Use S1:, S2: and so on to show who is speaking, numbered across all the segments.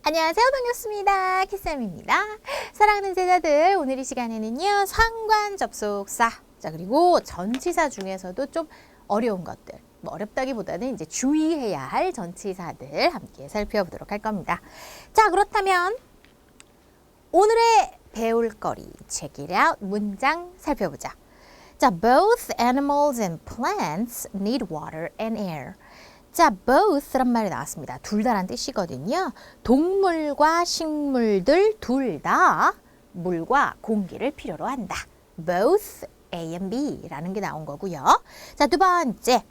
S1: 안녕하세요. 반갑습니다. 키쌤입니다. 사랑하는 제자들, 오늘 이 시간에는요. 상관 접속사, 자 그리고 전치사 중에서도 좀 어려운 것들, 뭐 어렵다기보다는 이제 주의해야 할 전치사들 함께 살펴보도록 할 겁니다. 자 그렇다면 오늘의 배울 거리, check it out 문장 살펴보자. 자, both animals and plants need water and air. 자, both란 말이 나왔습니다. 둘 다란 뜻이거든요. 동물과 식물들 둘 다 물과 공기를 필요로 한다. both A and B라는 게 나온 거고요. 자, 두 번째.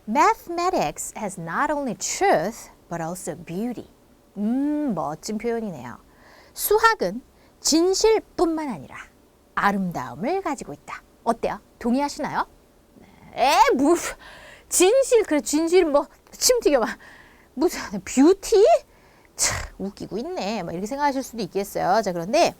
S1: Mathematics has not only truth but also beauty. 멋진 표현이네요. 수학은 진실뿐만 아니라 아름다움을 가지고 있다. 어때요? 동의하시나요? 진실, 그래, 진실 뭐, 침 튀겨봐. 무슨, 뷰티? 참, 웃기고 있네. 뭐, 이렇게 생각하실 수도 있겠어요. 자, 그런데,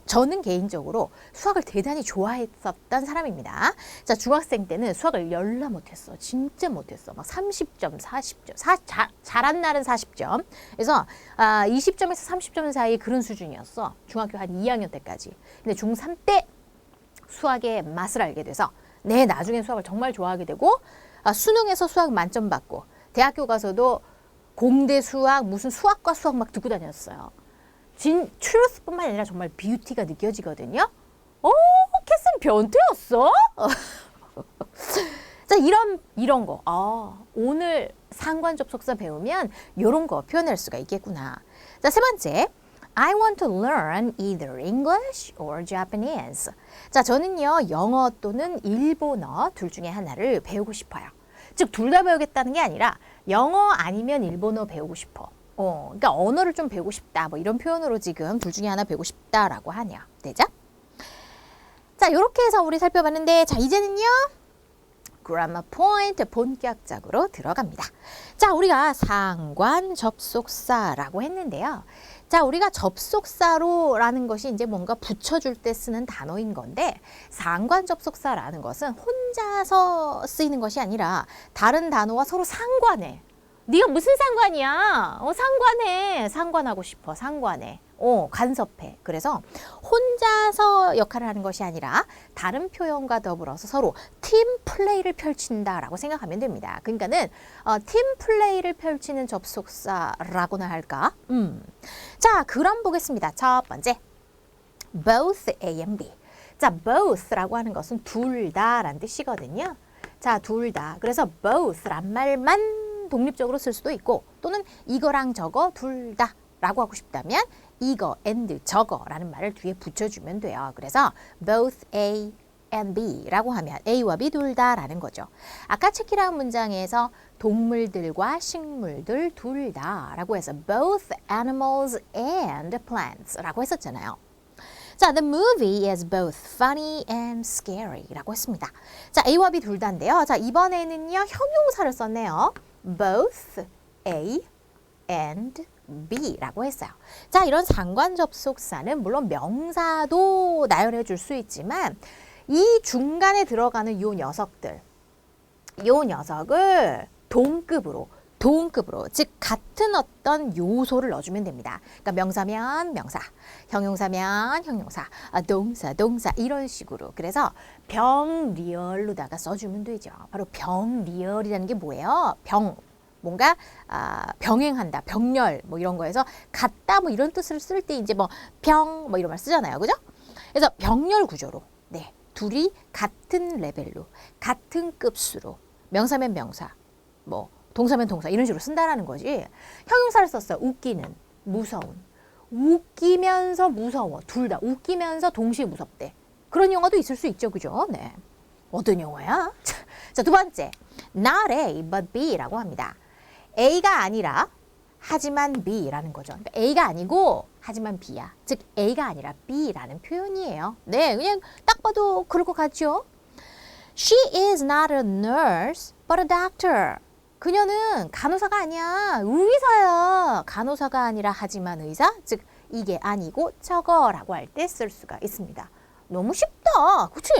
S1: 저는 개인적으로 수학을 대단히 좋아했었던 사람입니다. 자, 중학생 때는 수학을 열나 못했어. 진짜 못했어. 막 30점, 40점, 잘한 날은 40점. 그래서, 20점에서 30점 사이 그런 수준이었어. 중학교 한 2학년 때까지. 근데 중3 때 수학의 맛을 알게 돼서, 나중에 수학을 정말 좋아하게 되고, 수능에서 수학 만점 받고 대학교 가서도 공대 수학 무슨 수학과 수학 막 듣고 다녔어요. truth뿐만 아니라 정말 뷰티가 느껴지거든요. 캐슨 변태였어? 자, 이런 거. 오늘 상관 접속사 배우면 이런 거 표현할 수가 있겠구나. 자, 세 번째. I want to learn either English or Japanese. 자, 저는요, 영어 또는 일본어 둘 중에 하나를 배우고 싶어요. 즉, 둘 다 배우겠다는 게 아니라 영어 아니면 일본어 배우고 싶어. 그러니까 언어를 좀 배우고 싶다. 뭐 이런 표현으로 지금 둘 중에 하나 배우고 싶다라고 하네요. 되죠? 자, 이렇게 해서 우리 살펴봤는데, 자, 이제는요, grammar point 본격적으로 들어갑니다. 자, 우리가 상관 접속사라고 했는데요. 자, 우리가 접속사로라는 것이 이제 뭔가 붙여줄 때 쓰는 단어인 건데, 상관 접속사라는 것은 혼자서 쓰이는 것이 아니라 다른 단어와 서로 상관해. 네가 무슨 상관이야? 상관해. 상관하고 싶어. 상관해. 간섭해. 그래서 혼자서 역할을 하는 것이 아니라 다른 표현과 더불어서 서로 팀 플레이를 펼친다라고 생각하면 됩니다. 그러니까는 팀 플레이를 펼치는 접속사라고나 할까? 자, 그럼 보겠습니다. 첫 번째, both A and B. 자, both라고 하는 것은 둘 다라는 뜻이거든요. 자, 둘 다. 그래서 both란 말만 독립적으로 쓸 수도 있고, 또는 이거랑 저거 둘 다 라고 하고 싶다면 이거 and 저거라는 말을 뒤에 붙여주면 돼요. 그래서 both A and B라고 하면 A와 B 둘 다라는 거죠. 아까 체키라는 문장에서 동물들과 식물들 둘 다라고 해서 both animals and plants라고 했었잖아요. 자, the movie is both funny and scary라고 했습니다. 자, A와 B 둘 다인데요. 자, 이번에는요, 형용사를 썼네요. both A and B라고 했어요. 자, 이런 상관 접속사는 물론 명사도 나열해 줄 수 있지만 이 중간에 들어가는 요 녀석들, 요 녀석을 동급으로, 즉 같은 어떤 요소를 넣어주면 됩니다. 그러니까 명사면 명사, 형용사면 형용사, 동사 이런 식으로. 그래서 병리얼로다가 써주면 되죠. 바로 병리얼이라는 게 뭐예요? 뭔가 병행한다, 병렬 뭐 이런 거에서 같다 뭐 이런 뜻을 쓸 때 이제 뭐 병 뭐 이런 말 쓰잖아요, 그죠? 그래서 병렬 구조로, 둘이 같은 레벨로, 같은 급수로, 명사면 명사, 뭐 동사면 동사 이런 식으로 쓴다라는 거지. 형용사를 썼어요. 웃기는, 무서운, 웃기면서 무서워, 둘 다 웃기면서 동시에 무섭대. 그런 영화도 있을 수 있죠, 그죠? 네. 어떤 영화야? 자, 두 번째, not A but B라고 합니다. A가 아니라 하지만 B라는 거죠. 그러니까 A가 아니고 하지만 B야. 즉 A가 아니라 B라는 표현이에요. 네, 그냥 딱 봐도 그럴 것 같죠? She is not a nurse but a doctor. 그녀는 간호사가 아니야. 의사야. 간호사가 아니라 하지만 의사. 즉 이게 아니고 저거라고 할 때 쓸 수가 있습니다. 너무 쉽다. 그치?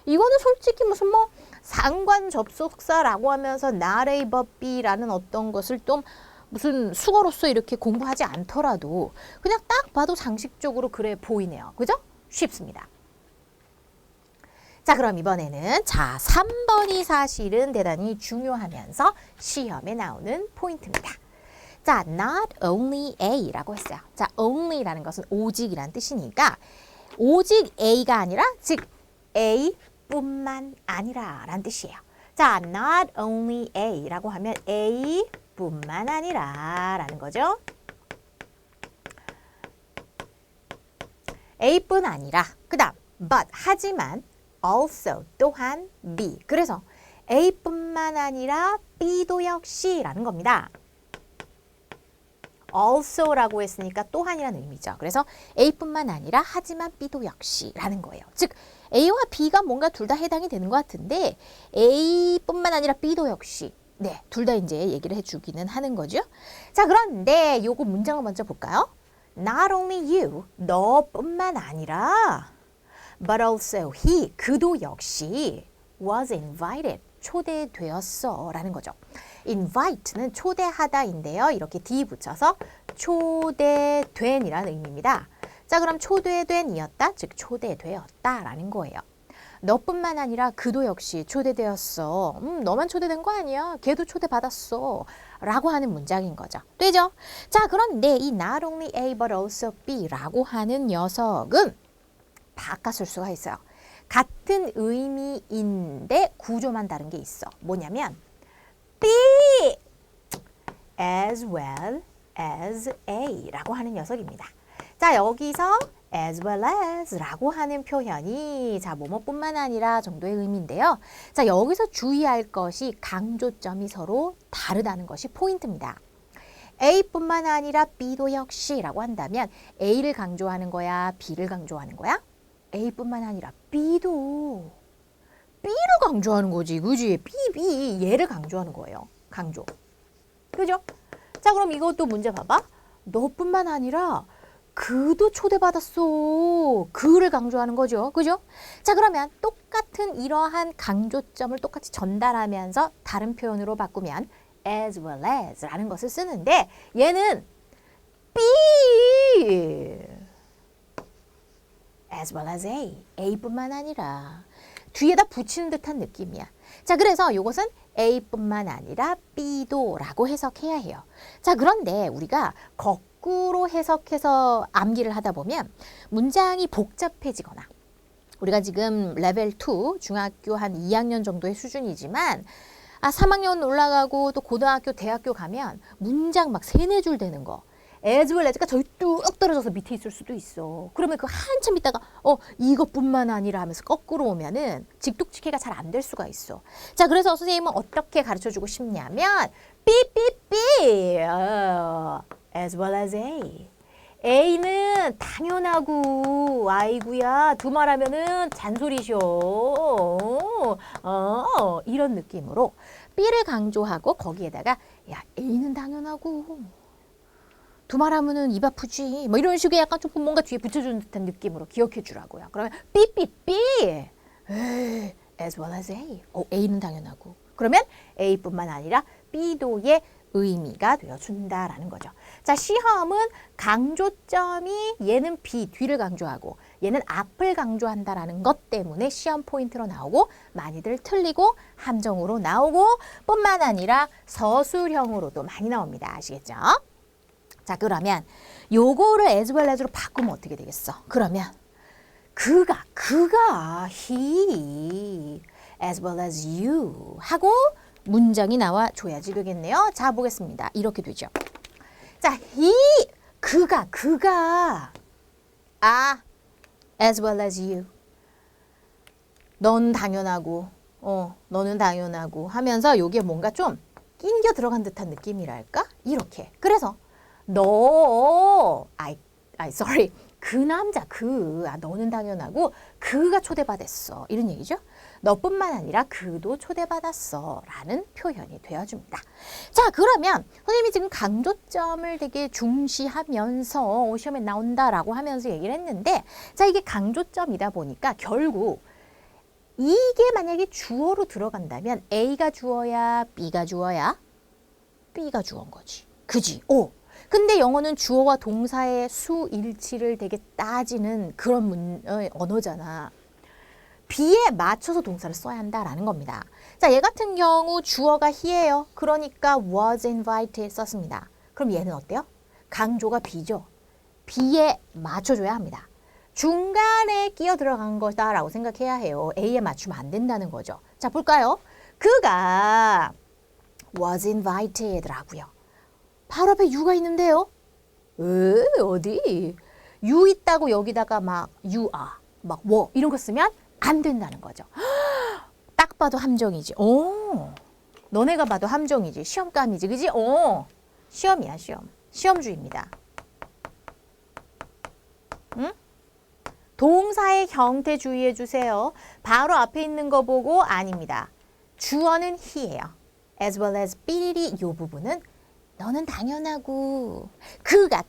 S1: 이거는 솔직히 무슨 뭐 상관 접속사라고 하면서 not A but B라는 어떤 것을 좀 무슨 수거로서 이렇게 공부하지 않더라도 그냥 딱 봐도 상식적으로 그래 보이네요. 그죠? 쉽습니다. 자, 그럼 이번에는 3번이 사실은 대단히 중요하면서 시험에 나오는 포인트입니다. 자, not only A라고 했어요. 자, only라는 것은 오직이란 뜻이니까 오직 A가 아니라 즉 A뿐만 아니라 라는 뜻이에요. 자, not only A라고 하면 A뿐만 아니라 라는 거죠. A뿐 아니라 그 다음 but 하지만 also 또한 B 그래서 A뿐만 아니라 B도 역시 라는 겁니다. also라고 했으니까 또한이라는 의미죠. 그래서 A뿐만 아니라 하지만 B도 역시 라는 거예요. 즉 A와 B가 뭔가 둘 다 해당이 되는 것 같은데 A뿐만 아니라 B도 역시 네, 둘 다 이제 얘기를 해주기는 하는 거죠. 자, 그런데 요거 문장을 먼저 볼까요? Not only you, 너뿐만 아니라 but also he, 그도 역시 was invited, 초대되었어 라는 거죠. invite는 초대하다인데요. 이렇게 d 붙여서 초대된이라는 의미입니다. 자, 그럼 초대된이었다, 즉 초대되었다 라는 거예요. 너뿐만 아니라 그도 역시 초대되었어. 너만 초대된 거 아니야. 걔도 초대받았어. 라고 하는 문장인 거죠. 되죠? 자, 그런데 이 not only A but also B 라고 하는 녀석은 바꿔 쓸 수가 있어요. 같은 의미인데 구조만 다른 게 있어. 뭐냐면 B as well as A 라고 하는 녀석입니다. 자, 여기서 as well as 라고 하는 표현이 자, 뭐뭐뿐만 아니라 정도의 의미인데요. 자, 여기서 주의할 것이 강조점이 서로 다르다는 것이 포인트입니다. A뿐만 아니라 B도 역시 라고 한다면 A를 강조하는 거야? B를 강조하는 거야? A뿐만 아니라 B도 B를 강조하는 거지. 그지? B, 얘를 강조하는 거예요. 강조. 그죠? 자, 그럼 이것도 문제 봐봐. 너뿐만 아니라 그도 초대받았어. 그를 강조하는 거죠. 그죠? 자, 그러면 똑같은 이러한 강조점을 똑같이 전달하면서 다른 표현으로 바꾸면 as well as 라는 것을 쓰는데 얘는 B as well as A, A뿐만 아니라 뒤에다 붙이는 듯한 느낌이야. 자, 그래서 이것은 A뿐만 아니라 B도 라고 해석해야 해요. 자, 그런데 우리가 거꾸로 해석해서 암기를 하다 보면 문장이 복잡해지거나 우리가 지금 레벨 2, 중학교 한 2학년 정도의 수준이지만 3학년 올라가고 또 고등학교, 대학교 가면 문장 막 3-4줄 되는 거 as well as가 저기 뚝 떨어져서 밑에 있을 수도 있어. 그러면 그 한참 있다가 이것뿐만 아니라 하면서 거꾸로 오면은 직독직해가 잘 안 될 수가 있어. 자, 그래서 선생님은 어떻게 가르쳐주고 싶냐면 삐삐삐 as well as A. A는 당연하고 아이구야 두말하면은 잔소리셔. 이런 느낌으로 B를 강조하고 거기에다가 야 A는 당연하고 두말하면은 입 아프지. 뭐 이런 식의 약간 좀 뭔가 뒤에 붙여주는 듯한 느낌으로 기억해 주라고요. 그러면 삐삐삐 as well as A. A는 당연하고. 그러면 A뿐만 아니라 B도의 의미가 되어준다라는 거죠. 자, 시험은 강조점이 얘는 B, 뒤를 강조하고 얘는 앞을 강조한다라는 것 때문에 시험 포인트로 나오고 많이들 틀리고 함정으로 나오고 뿐만 아니라 서술형으로도 많이 나옵니다. 아시겠죠? 자, 그러면 요거를 as well as로 바꾸면 어떻게 되겠어? 그러면 그가 he as well as you 하고 문장이 나와 줘야지 되겠네요. 자, 보겠습니다. 이렇게 되죠. 자, 그가 as well as you 넌 당연하고 너는 당연하고 하면서 요게 뭔가 좀 낑겨 들어간 듯한 느낌이랄까? 이렇게. 그래서 sorry. 그 남자, 너는 당연하고 그가 초대받았어. 이런 얘기죠. 너뿐만 아니라 그도 초대받았어. 라는 표현이 되어줍니다. 자, 그러면 선생님이 지금 강조점을 되게 중시하면서 시험에 나온다라고 하면서 얘기를 했는데 자, 이게 강조점이다 보니까 결국 이게 만약에 주어로 들어간다면 A가 주어야 B가 주어야 B가 주어인 거지. 그지? 오. 근데 영어는 주어와 동사의 수일치를 되게 따지는 그런 언어잖아. be에 맞춰서 동사를 써야 한다라는 겁니다. 자, 얘 같은 경우 주어가 he예요. 그러니까 was invited 썼습니다. 그럼 얘는 어때요? 강조가 be죠. be에 맞춰줘야 합니다. 중간에 끼어 들어간 거다라고 생각해야 해요. A에 맞추면 안 된다는 거죠. 자, 볼까요? 그가 was invited라고요. 바로 앞에 you가 있는데요. 어디? you 있다고 여기다가 막 you are, 막 were 이런 거 쓰면 안 된다는 거죠. 딱 봐도 함정이지. 오, 너네가 봐도 함정이지. 시험감이지, 그지? 오, 시험이야, 시험. 시험주의입니다. 응? 동사의 형태 주의해 주세요. 바로 앞에 있는 거 보고 아닙니다. 주어는 he예요. as well as 삐리리 요 부분은 너는 당연하고 그가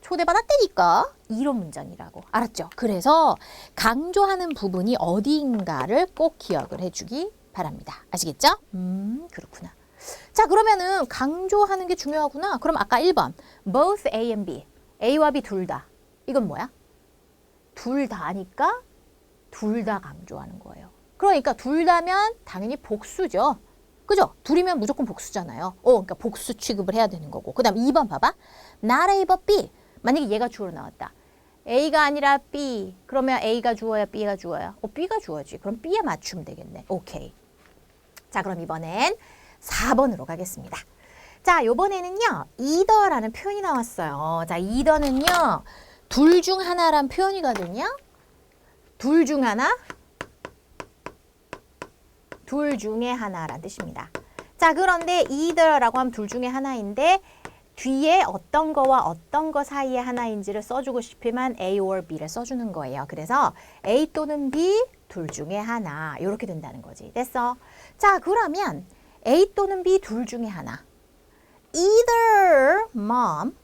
S1: 초대받았다니까 이런 문장이라고. 알았죠? 그래서 강조하는 부분이 어디인가를 꼭 기억을 해주기 바랍니다. 아시겠죠? 그렇구나. 자, 그러면은 강조하는 게 중요하구나. 그럼 아까 1번 both A and B, A와 B 둘 다. 이건 뭐야? 둘 다니까 둘 다 강조하는 거예요. 그러니까 둘 다면 당연히 복수죠. 그죠? 둘이면 무조건 복수잖아요. 그러니까 복수 취급을 해야 되는 거고. 그 다음 2번 봐봐. not A but B. 만약에 얘가 주어로 나왔다. A가 아니라 B. 그러면 A가 주어야 B가 주어야? B가 주어지. 그럼 B에 맞추면 되겠네. 오케이. 자, 그럼 이번엔 4번으로 가겠습니다. 자, 요번에는요. either라는 표현이 나왔어요. 자, either는요. 둘 중 하나란 표현이거든요. 둘 중 하나, 둘 중에 하나란 뜻입니다. 자, 그런데 either라고 하면 둘 중에 하나인데 뒤에 어떤 거와 어떤 거 사이에 하나인지를 써주고 싶으면 A or B를 써주는 거예요. 그래서 A 또는 B 둘 중에 하나 이렇게 된다는 거지. 됐어? 자, 그러면 A 또는 B 둘 중에 하나. either mom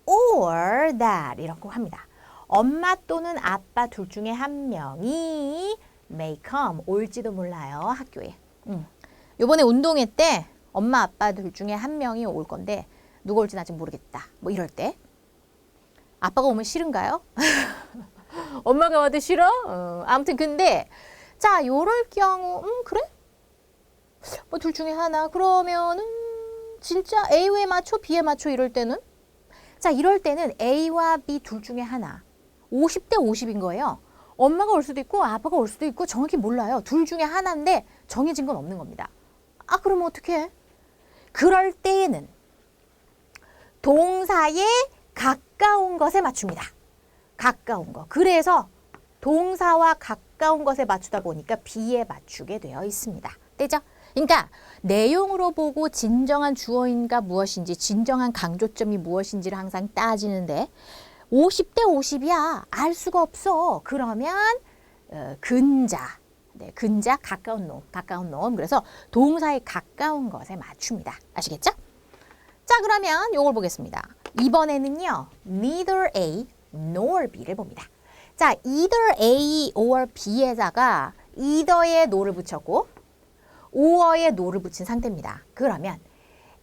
S1: or dad 이렇게 합니다. 엄마 또는 아빠 둘 중에 한 명이 may come 올지도 몰라요. 학교에. 요번에 운동회 때 엄마 아빠 둘 중에 한 명이 올 건데 누가 올지는 아직 모르겠다. 뭐 이럴 때 아빠가 오면 싫은가요? 엄마가 와도 싫어? 아무튼 근데 자, 요럴 경우 그래? 뭐 둘 중에 하나. 그러면은 진짜 A에 맞춰 B에 맞춰 이럴 때는 자, 이럴 때는 A와 B 둘 중에 하나. 50대 50인 거예요. 엄마가 올 수도 있고 아빠가 올 수도 있고 정확히 몰라요. 둘 중에 하나인데 정해진 건 없는 겁니다. 아, 그러면 어떡해? 그럴 때에는 동사에 가까운 것에 맞춥니다. 가까운 거. 그래서 동사와 가까운 것에 맞추다 보니까 B에 맞추게 되어 있습니다. 되죠? 그러니까 내용으로 보고 진정한 주어인가 무엇인지, 진정한 강조점이 무엇인지를 항상 따지는데 50대 50이야. 알 수가 없어. 그러면 근자. 네, 근자 가까운 놈, 가까운 놈. 그래서 동사에 가까운 것에 맞춥니다. 아시겠죠? 자, 그러면 요걸 보겠습니다. 이번에는요. neither A nor B를 봅니다. 자, either A or B에다가 either에 no를 붙였고 or에 no를 붙인 상태입니다. 그러면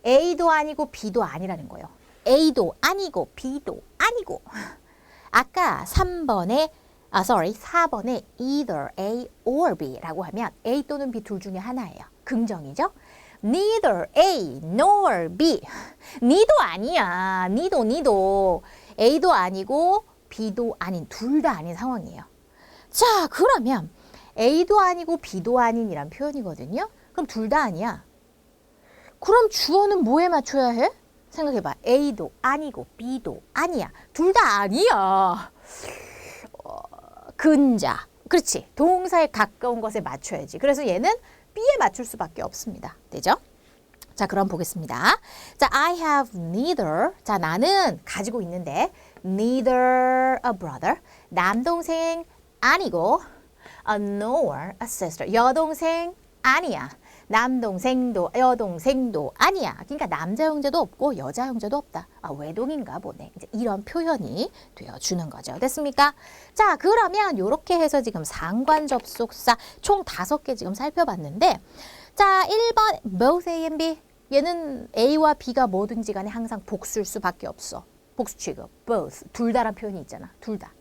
S1: A도 아니고 B도 아니라는 거예요. A도 아니고 B도 아니고. 아까 4번에 either A or B라고 하면 A 또는 B 둘 중에 하나예요. 긍정이죠? Neither A nor B. 니도 아니야. 니도. A도 아니고 B도 아닌, 둘 다 아닌 상황이에요. 자, 그러면 A도 아니고 B도 아닌이란 표현이거든요. 그럼 둘 다 아니야. 그럼 주어는 뭐에 맞춰야 해? 생각해봐. A도 아니고 B도 아니야. 둘 다 아니야. 근자. 그렇지. 동사에 가까운 것에 맞춰야지. 그래서 얘는 B에 맞출 수밖에 없습니다. 되죠? 자, 그럼 보겠습니다. 자, I have neither. 자, 나는 가지고 있는데 neither a brother. 남동생 아니고 nor a sister. 여동생 아니야. 남동생도 여동생도 아니야. 그러니까 남자 형제도 없고 여자 형제도 없다. 아, 외동인가 보네. 이제 이런 표현이 되어주는 거죠. 됐습니까? 자, 그러면 이렇게 해서 지금 상관 접속사 총 5개 지금 살펴봤는데 자, 1번 both A and B 얘는 A와 B가 뭐든지 간에 항상 복수일 수밖에 없어. 복수 취급, both, 둘 다란 표현이 있잖아. 둘 다.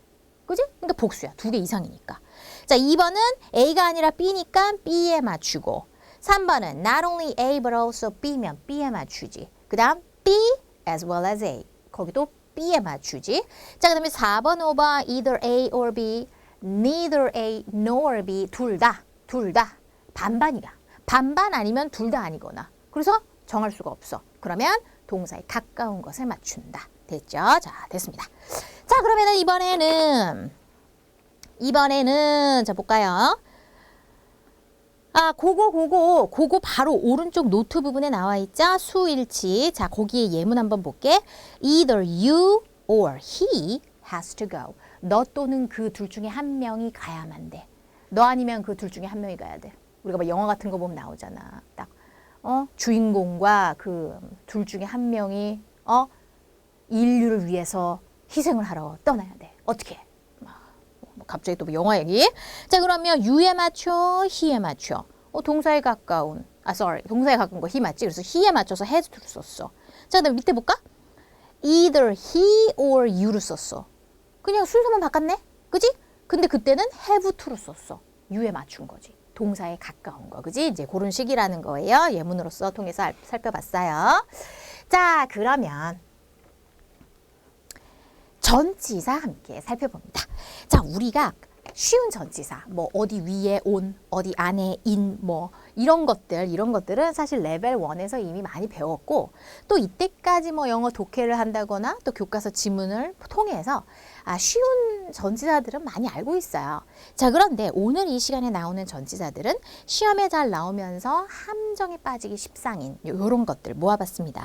S1: 그지? 그러니까 복수야. 두 개 이상이니까. 자, 2번은 A가 아니라 B니까 B에 맞추고 3번은 not only A but also B면 B에 맞추지. 그 다음 B as well as A. 거기도 B에 맞추지. 자, 그 다음에 4번, 5번 either A or B, neither A nor B 둘 다. 반반이야. 반반 아니면 둘 다 아니거나. 그래서 정할 수가 없어. 그러면 동사에 가까운 것을 맞춘다. 됐죠? 자, 됐습니다. 자, 그러면 이번에는 자, 볼까요? 그거 바로 오른쪽 노트 부분에 나와 있죠? 수일치. 자, 거기에 예문 한번 볼게. Either you or he has to go. 너 또는 그 둘 중에 한 명이 가야만 돼. 너 아니면 그 둘 중에 한 명이 가야 돼. 우리가 막 영화 같은 거 보면 나오잖아. 딱 주인공과 그 둘 중에 한 명이 인류를 위해서 희생을 하러 떠나야 돼. 어떻게? 갑자기 또 영화 얘기. 자, 그러면 you에 맞춰, he에 맞춰. 동사에 가까운. 동사에 가까운 거 he 맞지? 그래서 he에 맞춰서 has를 썼어. 자, 그다음 밑에 볼까? either he or you를 썼어. 그냥 순서만 바꿨네? 그지? 근데 그때는 have to를 썼어. you에 맞춘 거지. 동사에 가까운 거. 그지? 이제 그런 식이라는 거예요. 예문으로서 통해서 살펴봤어요. 자, 그러면 전치사 함께 살펴봅니다. 자, 우리가 쉬운 전치사, 뭐 어디 위에 온, 어디 안에 인, 뭐 이런 것들은 사실 레벨 1에서 이미 많이 배웠고 또 이때까지 뭐 영어 독해를 한다거나 또 교과서 지문을 통해서 쉬운 전치사들은 많이 알고 있어요. 자, 그런데 오늘 이 시간에 나오는 전치사들은 시험에 잘 나오면서 함정에 빠지기 십상인 이런 것들 모아봤습니다.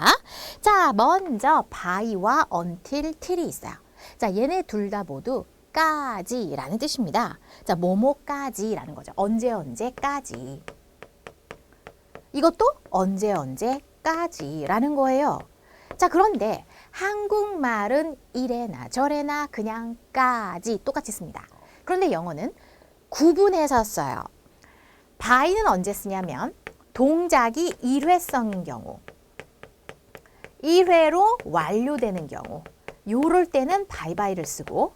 S1: 자, 먼저 by와 until, till이 있어요. 자, 얘네 둘 다 모두 까지라는 뜻입니다. 자, 뭐뭐까지라는 거죠. 언제까지. 이것도 언제까지라는 거예요. 자, 그런데 한국말은 이래나 저래나 그냥 까지 똑같이 씁니다. 그런데 영어는 구분해서 써요. by는 언제 쓰냐면 동작이 일회성인 경우, 1회로 완료되는 경우, 요럴 때는 by를 쓰고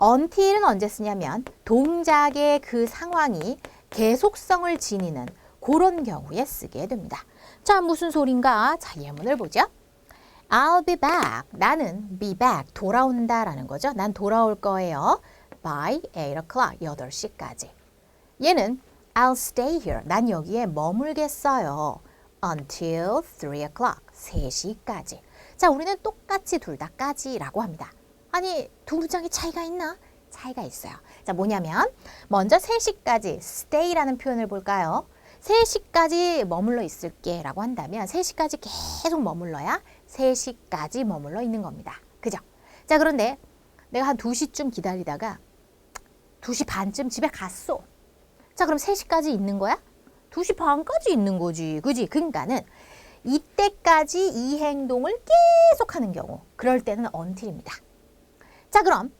S1: until은 언제 쓰냐면 동작의 그 상황이 계속성을 지니는 그런 경우에 쓰게 됩니다. 자, 무슨 소린가? 자, 예문을 보죠. I'll be back. 나는 be back. 돌아온다라는 거죠. 난 돌아올 거예요. By 8 o'clock. 8시까지. 얘는 I'll stay here. 난 여기에 머물겠어요. Until 3 o'clock. 3시까지. 자, 우리는 똑같이 둘 다 까지라고 합니다. 아니, 두 문장에 차이가 있나? 차이가 있어요. 자, 뭐냐면 먼저 3시까지 stay라는 표현을 볼까요? 3시까지 머물러 있을게 라고 한다면 3시까지 계속 머물러야 3시까지 머물러 있는 겁니다. 그죠? 자, 그런데 내가 한 2시쯤 기다리다가 2시 반쯤 집에 갔어. 자, 그럼 3시까지 있는 거야? 2시 반까지 있는 거지. 그지? 그러니까는 이때까지 이 행동을 계속하는 경우, 그럴 때는 until입니다. 자, 그럼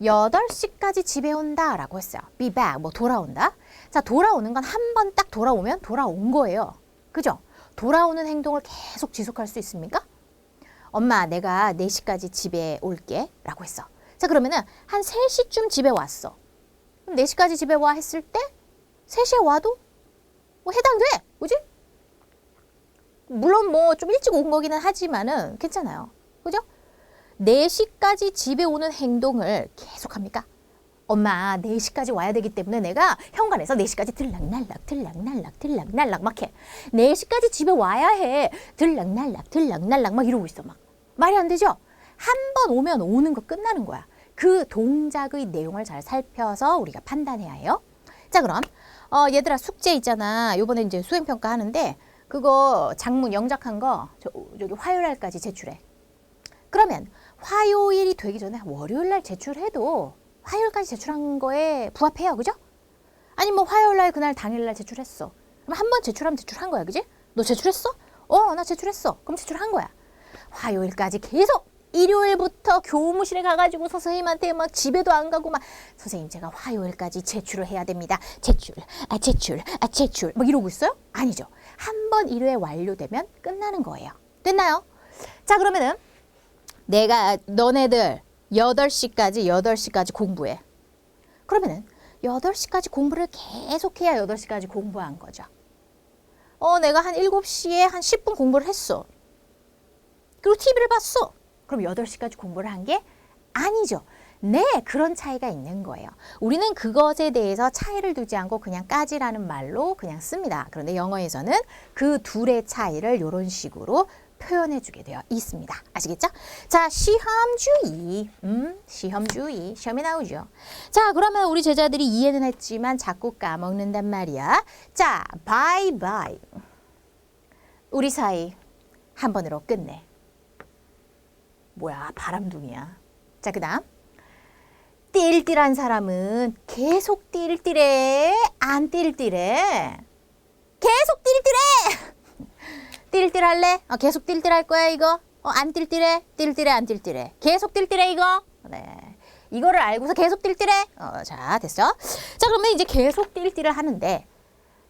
S1: 8시까지 집에 온다 라고 했어요. be back, 뭐 돌아온다. 자, 돌아오는 건 한 번 딱 돌아오면 돌아온 거예요. 그죠? 돌아오는 행동을 계속 지속할 수 있습니까? 엄마, 내가 4시까지 집에 올게 라고 했어. 자, 그러면은 한 3시쯤 집에 왔어. 그럼 4시까지 집에 와 했을 때 3시에 와도 뭐 해당돼. 그지? 물론 뭐 좀 일찍 온 거기는 하지만은 괜찮아요. 그죠? 4시까지 집에 오는 행동을 계속합니까? 엄마, 4시까지 와야 되기 때문에 내가 현관에서 4시까지 들락날락 막 해. 4시까지 집에 와야 해. 들락날락 막 이러고 있어. 막. 말이 안 되죠? 한 번 오면 오는 거 끝나는 거야. 그 동작의 내용을 잘 살펴서 우리가 판단해야 해요. 자, 그럼 얘들아, 숙제 있잖아. 요번에 이제 수행평가 하는데 그거 장문 영작한 거 저기 화요일 날까지 제출해. 그러면 화요일이 되기 전에 월요일 날 제출해도 화요일까지 제출한 거에 부합해요. 그죠? 아니 뭐 화요일 날 그날 당일 날 제출했어. 그럼 한 번 제출하면 제출한 거야. 그지? 너 제출했어? 나 제출했어. 그럼 제출한 거야. 화요일까지 계속 일요일부터 교무실에 가가지고 선생님한테 막 집에도 안 가고 막 선생님 제가 화요일까지 제출을 해야 됩니다. 제출 막 이러고 있어요? 아니죠. 한 번 1회 완료되면 끝나는 거예요. 됐나요? 자, 그러면은 내가 너네들 8시까지 공부해. 그러면은 8시까지 공부를 계속해야 8시까지 공부한 거죠. 내가 한 7시에 한 10분 공부를 했어. 그리고 TV를 봤어. 그럼 8시까지 공부를 한 게 아니죠. 네, 그런 차이가 있는 거예요. 우리는 그것에 대해서 차이를 두지 않고 그냥 까지라는 말로 그냥 씁니다. 그런데 영어에서는 그 둘의 차이를 이런 식으로 표현해 주게 되어 있습니다. 아시겠죠? 자, 시험주의. 시험주의. 시험에 나오죠. 자, 그러면 우리 제자들이 이해는 했지만 자꾸 까먹는단 말이야. 자, 바이바이. 우리 사이 한 번으로 끝내. 뭐야, 바람둥이야. 자, 그 다음. 띨띨한 사람은 계속 띨띨해? 안 띨띨해? 계속 띨띨해! 띨띨할래? 계속 띨띨할 거야 이거? 안 띨띨해? 띨띨해 안 띨띨해? 계속 띨띨해 이거? 네. 이거를 알고서 계속 띨띨해? 자, 됐어? 자, 그러면 이제 계속 띨띨을 하는데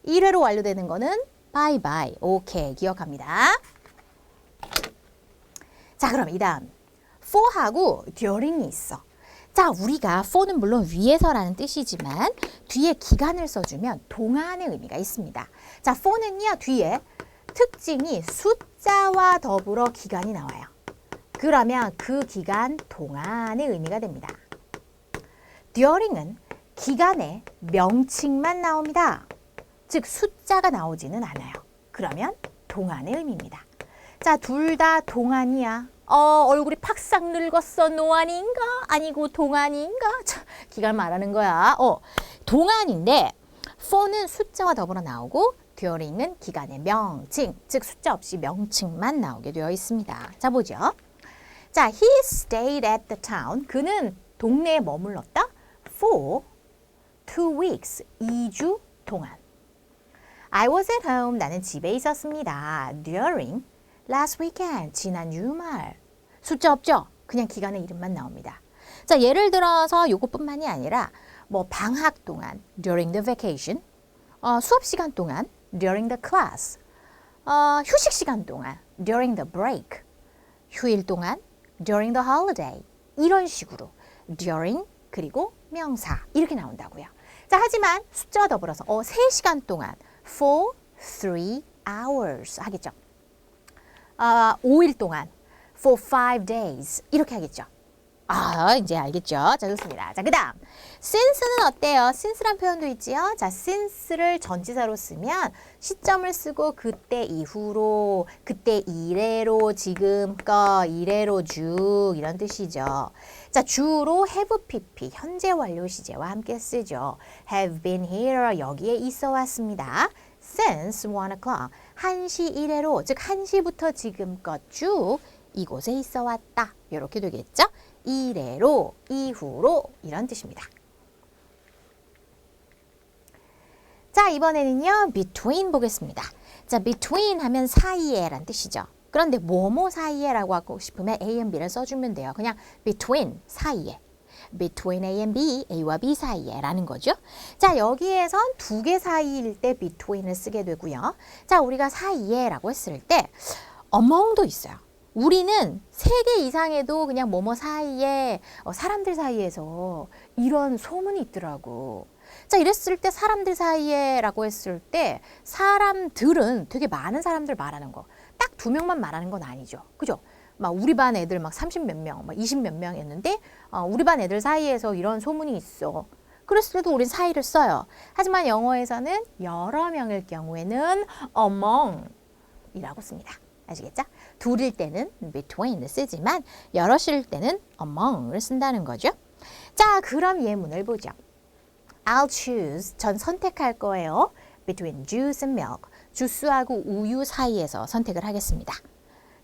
S1: 1회로 완료되는 거는 바이바이. 오케이, 기억합니다. 자, 그럼 이 다음 for하고 during이 있어. 자, 우리가 for는 물론 위에서라는 뜻이지만 뒤에 기간을 써주면 동안의 의미가 있습니다. 자, for는요 뒤에 특징이 숫자와 더불어 기간이 나와요. 그러면 그 기간 동안의 의미가 됩니다. during은 기간에 명칭만 나옵니다. 즉 숫자가 나오지는 않아요. 그러면 동안의 의미입니다. 자, 둘 다 동안이야. 얼굴이 팍싹 늙었어. 노안인가? 아니고 동안인가? 자, 기간 말하는 거야. 동안인데 for는 숫자와 더불어 나오고 during은 기간의 명칭, 즉 숫자 없이 명칭만 나오게 되어 있습니다. 자, 보죠. 자, he stayed at the town. 그는 동네에 머물렀다. for 2 weeks. 2주 동안. I was at home. 나는 집에 있었습니다. during last weekend. 지난 주말. 숫자 없죠? 그냥 기간의 이름만 나옵니다. 자, 예를 들어서 요것뿐만이 아니라 뭐 방학 동안 during the vacation, 수업 시간 동안 during the class, 휴식 시간 동안 during the break, 휴일 동안 during the holiday. 이런 식으로 during 그리고 명사 이렇게 나온다고요. 자, 하지만 숫자와 더불어서 3시간 동안 for 3 hours 하겠죠. 5일 동안 for 5 days 이렇게 하겠죠. 이제 알겠죠? 자, 좋습니다. 자, 그 다음 since는 어때요? since란 표현도 있지요. 자, since를 전치사로 쓰면 시점을 쓰고 그때 이후로, 그때 이래로, 지금껏, 이래로 쭉 이런 뜻이죠. 자, 주로 have pp, 현재 완료 시제와 함께 쓰죠. have been here, 여기에 있어 왔습니다. since 1 o'clock, 1시 이래로, 즉 1시부터 지금껏 쭉 이곳에 있어 왔다. 이렇게 되겠죠? 이래로, 이후로 이런 뜻입니다. 자, 이번에는요. between 보겠습니다. 자, between 하면 사이에 라는 뜻이죠. 그런데 뭐뭐 사이에 라고 하고 싶으면 A and B를 써주면 돼요. 그냥 between, 사이에. between A and B, A와 B 사이에 라는 거죠. 자, 여기에선 두 개 사이일 때 between을 쓰게 되고요. 자, 우리가 사이에 라고 했을 때 among도 있어요. 우리는 3개 이상에도 그냥 뭐뭐 사이에, 사람들 사이에서 이런 소문이 있더라고. 자, 이랬을 때 사람들 사이에 라고 했을 때 사람들은 되게 많은 사람들 말하는 거. 딱 2명만 말하는 건 아니죠. 그죠? 막 우리 반 애들 막 30 몇 명, 막 20 몇 명이었는데 우리 반 애들 사이에서 이런 소문이 있어. 그랬을 때도 우린 사이를 써요. 하지만 영어에서는 여러 명일 경우에는 among이라고 씁니다. 아시겠죠? 둘일 때는 between을 쓰지만 여럿일 때는 among을 쓴다는 거죠. 자, 그럼 예문을 보죠. I'll choose, 전 선택할 거예요. between juice and milk, 주스하고 우유 사이에서 선택을 하겠습니다.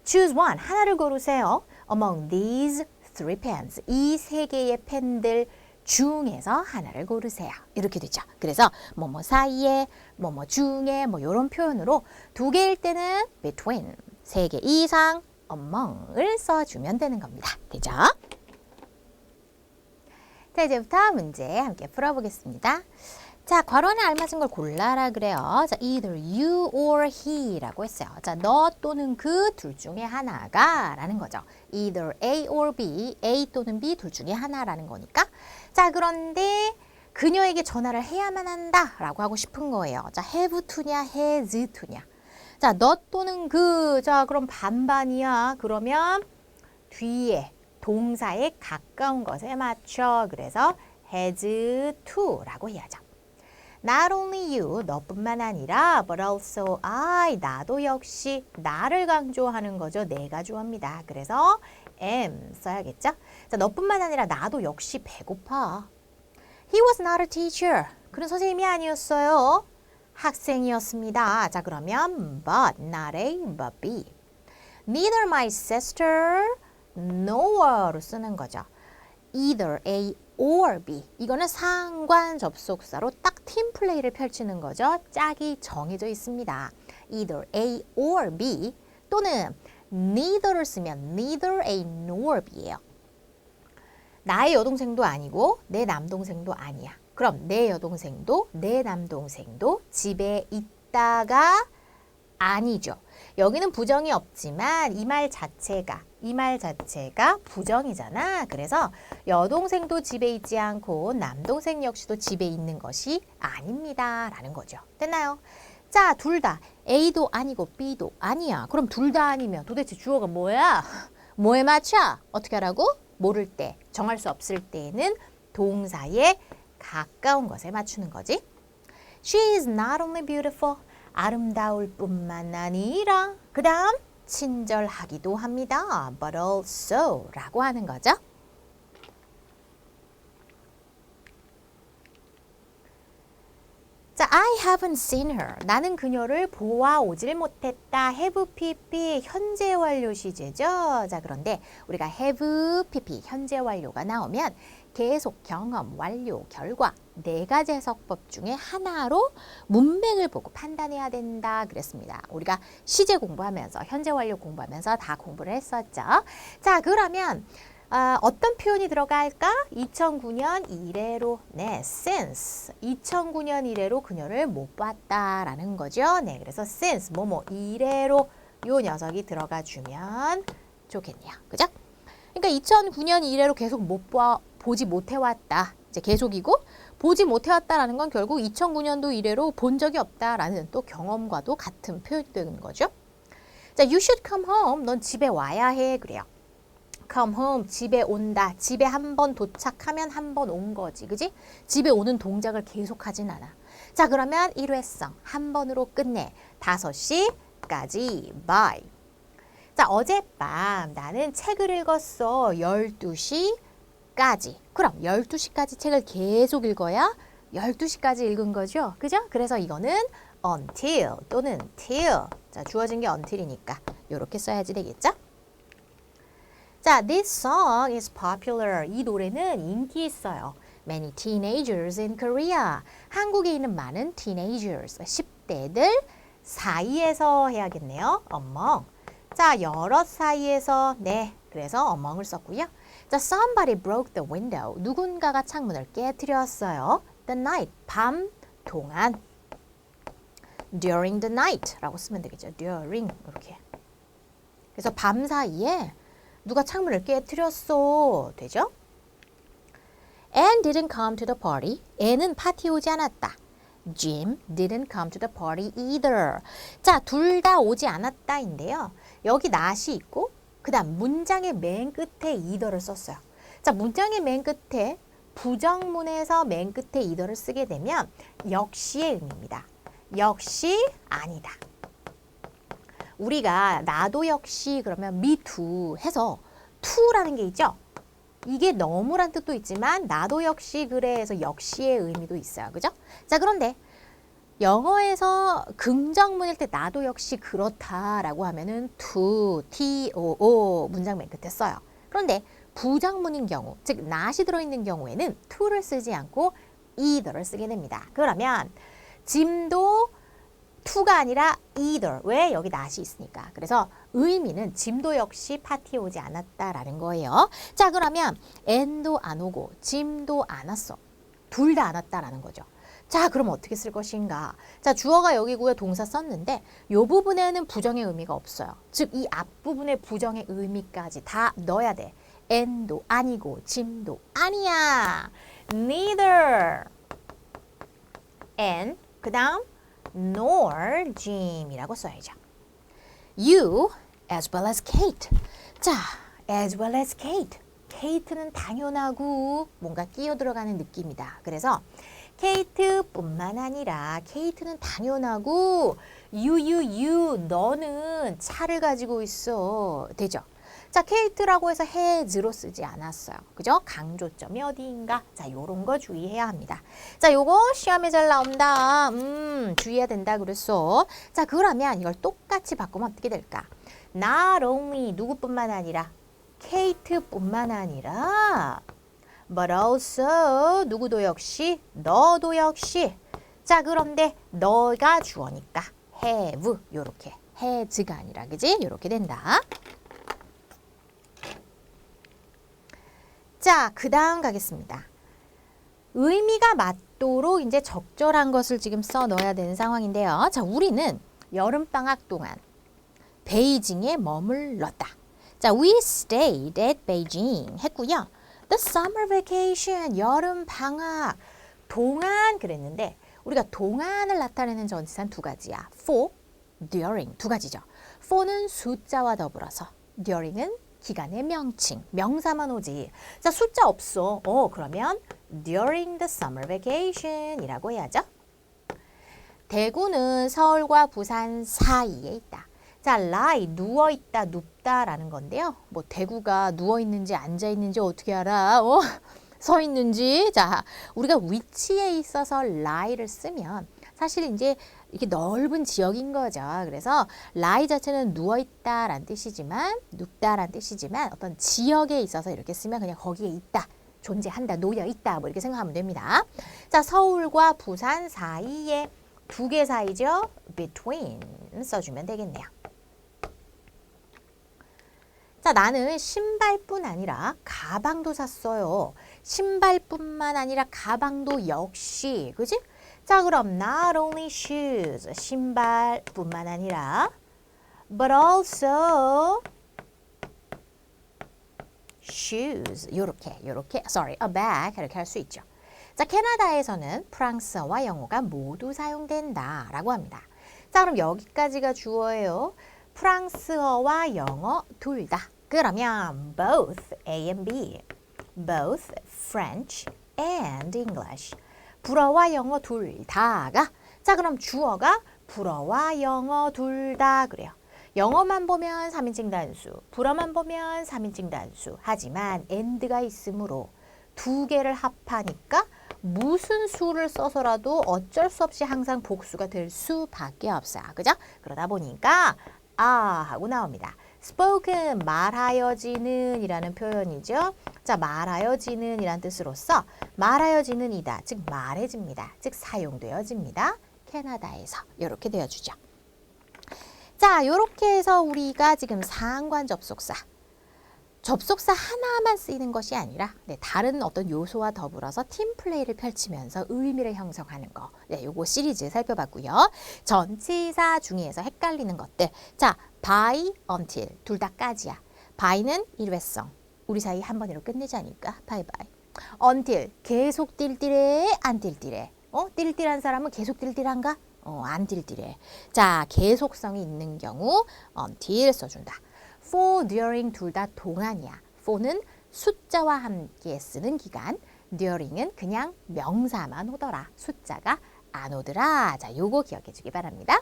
S1: Choose one, 하나를 고르세요. Among these 3 pens, 이 3개의 펜들 중에서 하나를 고르세요. 이렇게 되죠. 그래서 뭐뭐 사이에, 뭐뭐 중에 뭐 이런 표현으로 2개일 때는 between, 3개 이상 among을 써주면 되는 겁니다. 되죠? 자, 이제부터 문제 함께 풀어보겠습니다. 자, 괄호 안에 알맞은 걸 골라라 그래요. 자, either you or he라고 했어요. 자, 너 또는 그 둘 중에 하나가 라는 거죠. either A or B, A 또는 B 둘 중에 하나라는 거니까. 자, 그런데 그녀에게 전화를 해야만 한다 라고 하고 싶은 거예요. 자, have to냐, has to냐. 자, 너 또는 그, 자, 그럼 반반이야. 그러면 뒤에 동사에 가까운 것에 맞춰. 그래서 has to라고 해야죠. Not only you, 너뿐만 아니라 but also I, 나도 역시 나를 강조하는 거죠. 내가 좋아합니다. 그래서 am 써야겠죠. 자, 너뿐만 아니라 나도 역시 배고파. He was not a teacher. 그는 선생님이 아니었어요. 학생이었습니다. 자, 그러면 but, not A, but B. Neither my sister nor로 쓰는 거죠. Either A or B. 이거는 상관 접속사로 딱 팀플레이를 펼치는 거죠. 짝이 정해져 있습니다. Either A or B 또는 neither를 쓰면 neither A nor B예요. 나의 여동생도 아니고 내 남동생도 아니야. 그럼 내 여동생도 내 남동생도 집에 있다가 아니죠. 여기는 부정이 없지만 이 말 자체가 부정이잖아. 그래서 여동생도 집에 있지 않고 남동생 역시도 집에 있는 것이 아닙니다. 라는 거죠. 됐나요? 자, 둘 다 A도 아니고 B도 아니야. 그럼 둘 다 아니면 도대체 주어가 뭐야? 뭐에 맞춰? 어떻게 하라고? 모를 때, 정할 수 없을 때에는 동사에 가까운 것에 맞추는 거지. She is not only beautiful. 아름다울 뿐만 아니라 그 다음 친절하기도 합니다. But also 라고 하는 거죠. 자, I haven't seen her. 나는 그녀를 보아오질 못했다. have pp 현재 완료 시제죠. 자, 그런데 우리가 have pp 현재 완료가 나오면 계속 경험, 완료, 결과 네 가지 해석법 중에 하나로 문맥을 보고 판단해야 된다 그랬습니다. 우리가 시제 공부하면서 현재 완료 공부하면서 다 공부를 했었죠. 자, 그러면 어떤 표현이 들어갈까? 2009년 이래로, 네, since 2009년 이래로 그녀를 못 봤다라는 거죠. 네, 그래서 since 뭐뭐 이래로 요 녀석이 들어가 주면 좋겠네요. 그죠? 그러니까 2009년 이래로 계속 보지 못해왔다. 이제 계속이고 보지 못해왔다라는 건 결국 2009년도 이래로 본 적이 없다라는 또 경험과도 같은 표현이 되는 거죠. 자, you should come home. 넌 집에 와야 해. 그래요. come home, 집에 온다. 집에 한 번 도착하면 한 번 온 거지. 그지? 집에 오는 동작을 계속하진 않아. 자, 그러면 일회성 한 번으로 끝내. 5시까지 by. 자, 어젯밤 나는 책을 읽었어. 12시까지. 그럼 12시까지 책을 계속 읽어야 12시까지 읽은 거죠. 그죠? 그래서 이거는 until 또는 till. 자, 주어진 게 until이니까 이렇게 써야지 되겠죠? 자, this song is popular. 이 노래는 인기 있어요. Many teenagers in Korea. 한국에 있는 많은 teenagers, 10대들 사이에서 해야겠네요. among. 자, 여러 사이에서, 네, 그래서 among을 썼고요. 자, somebody broke the window. 누군가가 창문을 깨뜨렸어요. The night, 밤 동안. During the night 라고 쓰면 되겠죠. During, 이렇게. 그래서 밤 사이에 누가 창문을 깨뜨렸어. 되죠? Anne didn't come to the party. Anne은 파티에 오지 않았다. Jim didn't come to the party either. 자, 둘 다 오지 않았다인데요. 여기 not이 있고 그 다음 문장의 맨 끝에 either를 썼어요. 자, 문장의 맨 끝에 부정문에서 맨 끝에 either를 쓰게 되면 역시의 의미입니다. 역시 아니다. 우리가 나도 역시 그러면 me too 해서 to라는 게 있죠. 이게 너무란 뜻도 있지만 나도 역시 그래 해서 역시의 의미도 있어요. 그죠? 자, 그런데 영어에서 긍정문일 때 나도 역시 그렇다라고 하면은 to, too 문장 맨 끝에 써요. 그런데 부정문인 경우, 즉 not이 들어있는 경우에는 to를 쓰지 않고 either를 쓰게 됩니다. 그러면 짐도 to가 아니라 either. 왜? 여기 not이 있으니까. 그래서 의미는 짐도 역시 파티에 오지 않았다라는 거예요. 자, 그러면 and도 안 오고 짐도 안 왔어. 둘 다 안 왔다라는 거죠. 자, 그럼 어떻게 쓸 것인가? 자, 주어가 여기고요. 동사 썼는데 이 부분에는 부정의 의미가 없어요. 즉, 이 앞부분의 부정의 의미까지 다 넣어야 돼. and도 아니고 짐도 아니야. neither and 그 다음 nor Jim이라고 써야죠. You as well as Kate. 자, as well as Kate. Kate는 당연하고 뭔가 끼어 들어가는 느낌이다. 그래서 Kate뿐만 아니라 Kate는 당연하고 you 너는 차를 가지고 있어. 되죠? 자, Kate라고 해서 has로 쓰지 않았어요. 그죠? 강조점이 어디인가? 자, 요런 거 주의해야 합니다. 자, 요거 시험에 잘 나온다. 주의해야 된다 그랬어. 자, 그러면 이걸 똑같이 바꾸면 어떻게 될까? Not only 누구뿐만 아니라 Kate뿐만 아니라 but also 누구도 역시 너도 역시. 자, 그런데 너가 주어니까 have 요렇게 has가 아니라 그지? 요렇게 된다. 자, 그 다음 가겠습니다. 의미가 맞도록 이제 적절한 것을 지금 써 넣어야 되는 상황인데요. 자, 우리는 여름방학 동안 베이징에 머물렀다. 자, we stayed at Beijing 했고요. The summer vacation, 여름방학, 동안 그랬는데 우리가 동안을 나타내는 전치사는 두 가지야. for, during 두 가지죠. for는 숫자와 더불어서 during은 기간의 명칭, 명사만 오지. 자, 숫자 없어. 그러면 during the summer vacation 이라고 해야죠. 대구는 서울과 부산 사이에 있다. 자, lie, 누워있다, 눕다라는 건데요. 뭐 대구가 누워있는지 앉아있는지 어떻게 알아? 서 있는지. 자, 우리가 위치에 있어서 lie를 쓰면 사실 이제 이렇게 넓은 지역인 거죠. 그래서 lie 자체는 누워있다라는 뜻이지만 눕다라는 뜻이지만 어떤 지역에 있어서 이렇게 쓰면 그냥 거기에 있다. 존재한다. 놓여있다. 뭐 이렇게 생각하면 됩니다. 자, 서울과 부산 사이에 두 개 사이죠. between 써주면 되겠네요. 자, 나는 신발뿐 아니라 가방도 샀어요. 신발뿐만 아니라 가방도 역시, 그지? 자, 그럼 not only shoes, 신발뿐만 아니라 but also shoes, 요렇게, sorry, a bag 이렇게 할 수 있죠. 자, 캐나다에서는 프랑스어와 영어가 모두 사용된다 라고 합니다. 자, 그럼 여기까지가 주어예요. 프랑스어와 영어 둘 다. 그러면 both A and B, both French and English. 불어와 영어 둘 다가. 자, 그럼 주어가 불어와 영어 둘 다 그래요. 영어만 보면 3인칭 단수, 불어만 보면 3인칭 단수. 하지만 and가 있으므로 두 개를 합하니까 무슨 수를 써서라도 어쩔 수 없이 항상 복수가 될 수밖에 없어요. 그죠? 그러다 보니까 하고 나옵니다. spoken, 말하여지는 이라는 표현이죠. 자, 말하여지는 이란 뜻으로서 말하여지는 이다. 즉 말해집니다. 즉 사용되어집니다. 캐나다에서 이렇게 되어주죠. 자, 이렇게 해서 우리가 지금 상관 접속사 하나만 쓰이는 것이 아니라 다른 어떤 요소와 더불어서 팀 플레이를 펼치면서 의미를 형성하는 거. 요거 시리즈 살펴봤고요. 전치사 중에서 헷갈리는 것들. 자, by, until 둘 다까지야. by는 일회성. 우리 사이 한 번으로 끝내지 않을까? bye bye. until 계속 띨띨해, 안 띨띨해. 띨띨한 사람은 계속 띨띨한가? 안 띨띨해. 자, 계속성이 있는 경우 until 써준다. for, during 둘 다 동안이야. for는 숫자와 함께 쓰는 기간, during은 그냥 명사만 오더라. 숫자가 안 오더라. 자, 요거 기억해 주기 바랍니다.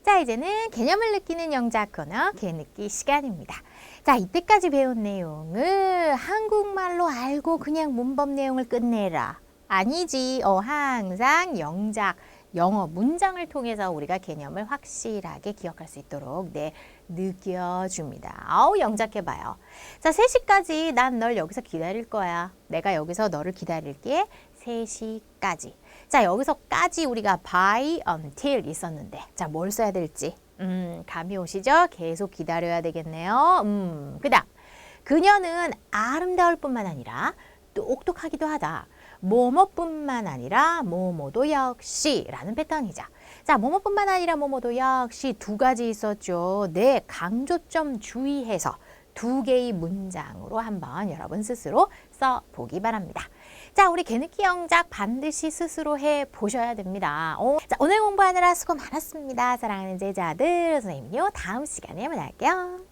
S1: 자, 이제는 개념을 느끼는 영작 코너 개느끼 시간입니다. 자, 이때까지 배운 내용을 한국말로 알고 그냥 문법 내용을 끝내라. 아니지. 항상 영작, 영어 문장을 통해서 우리가 개념을 확실하게 기억할 수 있도록 느껴줍니다. 영작해봐요. 자, 3시까지 난 널 여기서 기다릴 거야. 내가 여기서 너를 기다릴게. 3시까지. 자, 여기서까지 우리가 by until 있었는데 자, 뭘 써야 될지 감이 오시죠? 계속 기다려야 되겠네요. 그다음 그녀는 아름다울 뿐만 아니라 똑똑하기도 하다. 뭐뭐뿐만 아니라 뭐뭐도 역시 라는 패턴이죠. 자, 뭐뭐뿐만 아니라 뭐뭐도 역시 두 가지 있었죠. 네, 강조점 주의해서 두 개의 문장으로 한번 여러분 스스로 써보기 바랍니다. 자, 우리 개느끼 영작 반드시 스스로 해보셔야 됩니다. 자, 오늘 공부하느라 수고 많았습니다. 사랑하는 제자들, 선생님요. 다음 시간에 만날게요.